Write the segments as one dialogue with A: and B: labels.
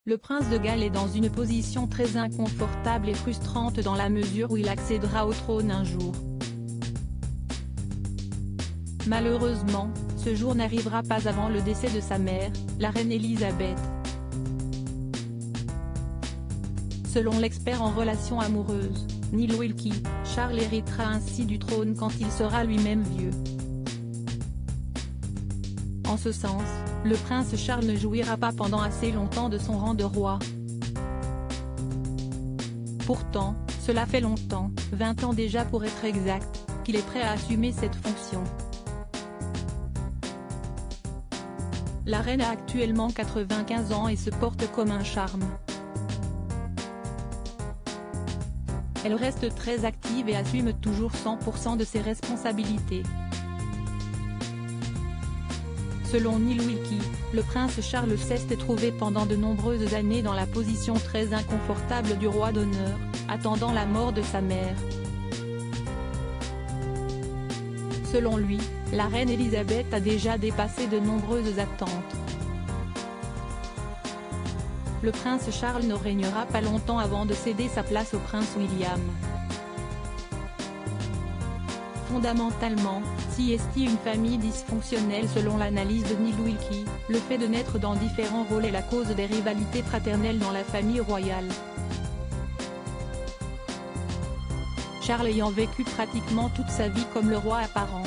A: Le prince de Galles est dans une position très inconfortable et frustrante dans la mesure où il accédera au trône un jour. Malheureusement, ce jour n'arrivera pas avant le décès de sa mère, la reine Élisabeth. Selon l'expert en relations amoureuses, Neil Wilkie, Charles héritera ainsi du trône quand il sera lui-même vieux. En ce sens, le prince Charles ne jouira pas pendant assez longtemps de son rang de roi. Pourtant, cela fait longtemps, 20 ans déjà pour être exact, qu'il est prêt à assumer cette fonction. La reine a actuellement 95 ans et se porte comme un charme. Elle reste très active et assume toujours 100% de ses responsabilités. Selon Neil Wilkie, le prince Charles s'est trouvé pendant de nombreuses années dans la position très inconfortable du roi d'honneur, attendant la mort de sa mère. Selon lui, la reine Élisabeth a déjà dépassé de nombreuses attentes. Le prince Charles ne régnera pas longtemps avant de céder sa place au prince William. Fondamentalement, si est une famille dysfonctionnelle selon l'analyse de Neil Wilkie, le fait de naître dans différents rôles est la cause des rivalités fraternelles dans la famille royale. Charles ayant vécu pratiquement toute sa vie comme le roi apparent.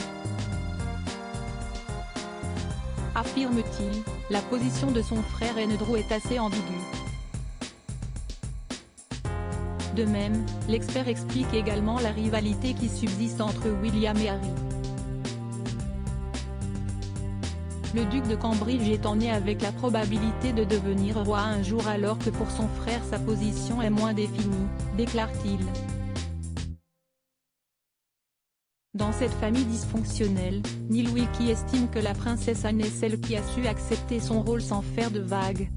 A: Affirme-t-il, la position de son frère Andrew est assez ambiguë. De même, l'expert explique également la rivalité qui subsiste entre William et Harry. Le duc de Cambridge étant né avec la probabilité de devenir roi un jour alors que pour son frère sa position est moins définie, déclare-t-il. Dans cette famille dysfonctionnelle, Neil Wilkie estime que la princesse Anne est celle qui a su accepter son rôle sans faire de vagues.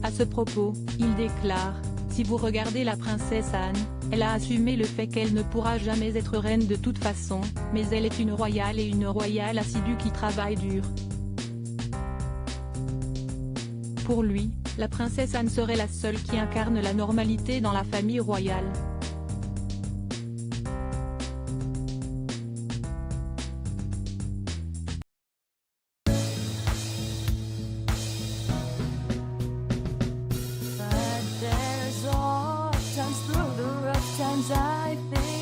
A: À ce propos, il déclare, « Si vous regardez la princesse Anne, elle a assumé le fait qu'elle ne pourra jamais être reine de toute façon, mais elle est une royale et une royale assidue qui travaille dur. » Pour lui, la princesse Anne serait la seule qui incarne la normalité dans la famille royale.
B: But there's all times through the rough times I think